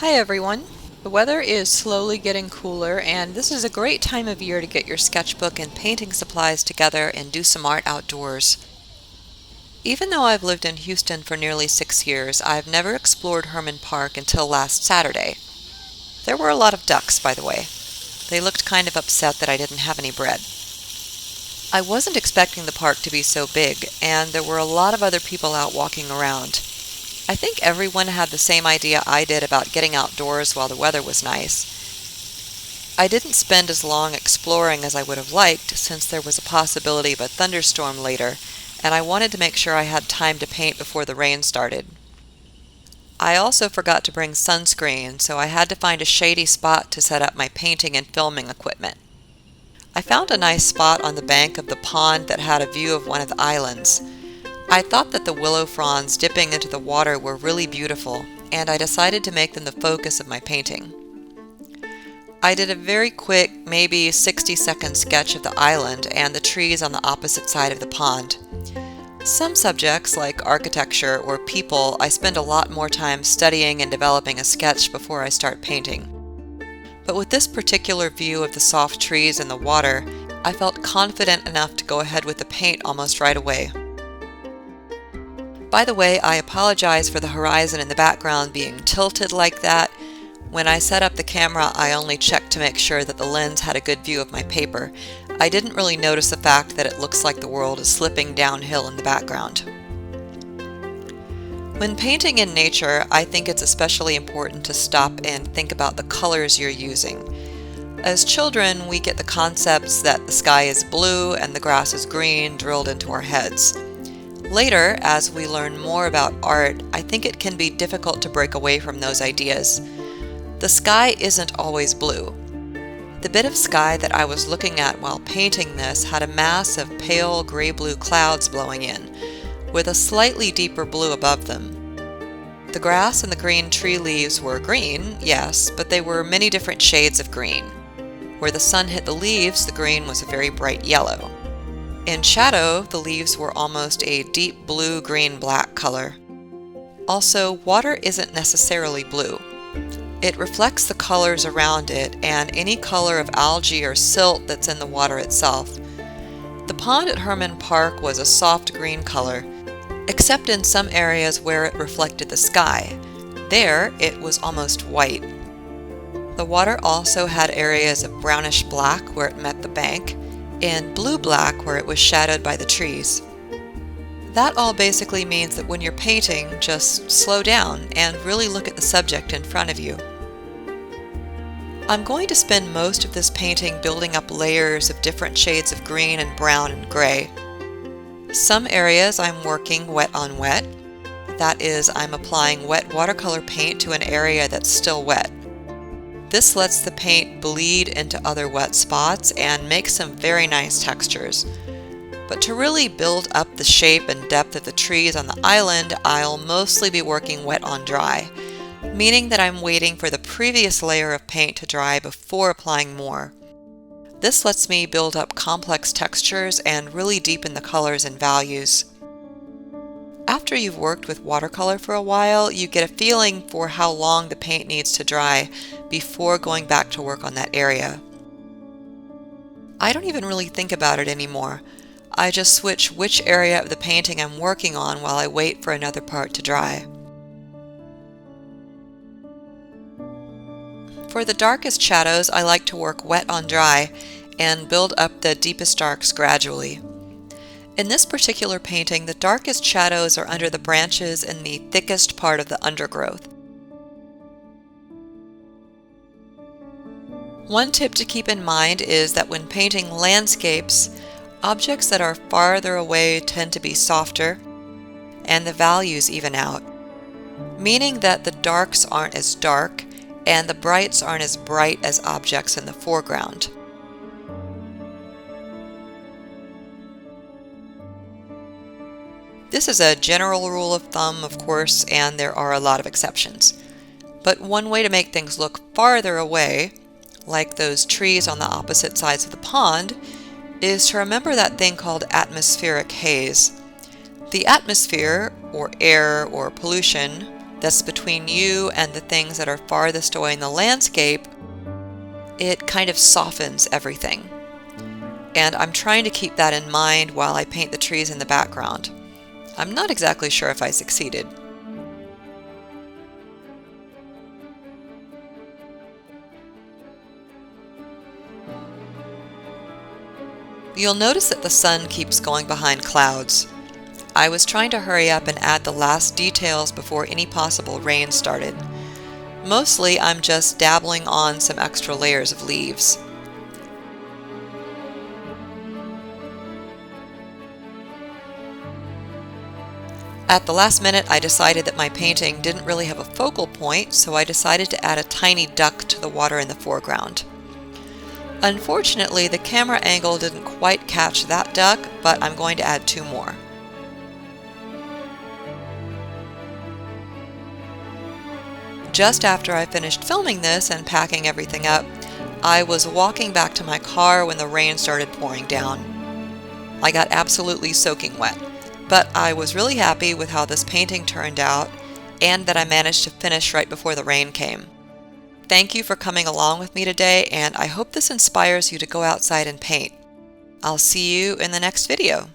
Hi everyone! The weather is slowly getting cooler, and this is a great time of year to get your sketchbook and painting supplies together and do some art outdoors. Even though I've lived in Houston for nearly 6 years, I've never explored Hermann Park until last Saturday. There were a lot of ducks, by the way. They looked kind of upset that I didn't have any bread. I wasn't expecting the park to be so big, and there were a lot of other people out walking around. I think everyone had the same idea I did about getting outdoors while the weather was nice. I didn't spend as long exploring as I would have liked since there was a possibility of a thunderstorm later, and I wanted to make sure I had time to paint before the rain started. I also forgot to bring sunscreen, so I had to find a shady spot to set up my painting and filming equipment. I found a nice spot on the bank of the pond that had a view of one of the islands. I thought that the willow fronds dipping into the water were really beautiful, and I decided to make them the focus of my painting. I did a very quick, maybe 60-second sketch of the island and the trees on the opposite side of the pond. Some subjects, like architecture or people, I spend a lot more time studying and developing a sketch before I start painting. But with this particular view of the soft trees and the water, I felt confident enough to go ahead with the paint almost right away. By the way, I apologize for the horizon in the background being tilted like that. When I set up the camera, I only checked to make sure that the lens had a good view of my paper. I didn't really notice the fact that it looks like the world is slipping downhill in the background. When painting in nature, I think it's especially important to stop and think about the colors you're using. As children, we get the concepts that the sky is blue and the grass is green drilled into our heads. Later, as we learn more about art, I think it can be difficult to break away from those ideas. The sky isn't always blue. The bit of sky that I was looking at while painting this had a mass of pale gray-blue clouds blowing in, with a slightly deeper blue above them. The grass and the green tree leaves were green, yes, but they were many different shades of green. Where the sun hit the leaves, the green was a very bright yellow. In shadow, the leaves were almost a deep blue, green, black color. Also, water isn't necessarily blue. It reflects the colors around it and any color of algae or silt that's in the water itself. The pond at Hermann Park was a soft green color, except in some areas where it reflected the sky. There, it was almost white. The water also had areas of brownish black where it met the bank, and blue-black where it was shadowed by the trees. That all basically means that when you're painting, just slow down and really look at the subject in front of you. I'm going to spend most of this painting building up layers of different shades of green and brown and gray. Some areas I'm working wet on wet. That is, I'm applying wet watercolor paint to an area that's still wet. This lets the paint bleed into other wet spots and make some very nice textures. But to really build up the shape and depth of the trees on the island, I'll mostly be working wet on dry, meaning that I'm waiting for the previous layer of paint to dry before applying more. This lets me build up complex textures and really deepen the colors and values. After you've worked with watercolor for a while, you get a feeling for how long the paint needs to dry before going back to work on that area. I don't even really think about it anymore. I just switch which area of the painting I'm working on while I wait for another part to dry. For the darkest shadows, I like to work wet on dry and build up the deepest darks gradually. In this particular painting, the darkest shadows are under the branches in the thickest part of the undergrowth. One tip to keep in mind is that when painting landscapes, objects that are farther away tend to be softer, and the values even out, meaning that the darks aren't as dark and the brights aren't as bright as objects in the foreground. This is a general rule of thumb, of course, and there are a lot of exceptions. But one way to make things look farther away, like those trees on the opposite sides of the pond, is to remember that thing called atmospheric haze. The atmosphere, or air, or pollution, that's between you and the things that are farthest away in the landscape, it kind of softens everything. And I'm trying to keep that in mind while I paint the trees in the background. I'm not exactly sure if I succeeded. You'll notice that the sun keeps going behind clouds. I was trying to hurry up and add the last details before any possible rain started. Mostly I'm just dabbling on some extra layers of leaves. At the last minute, I decided that my painting didn't really have a focal point, so I decided to add a tiny duck to the water in the foreground. Unfortunately, the camera angle didn't quite catch that duck, but I'm going to add 2 more. Just after I finished filming this and packing everything up, I was walking back to my car when the rain started pouring down. I got absolutely soaking wet, but I was really happy with how this painting turned out and that I managed to finish right before the rain came. Thank you for coming along with me today, and I hope this inspires you to go outside and paint. I'll see you in the next video.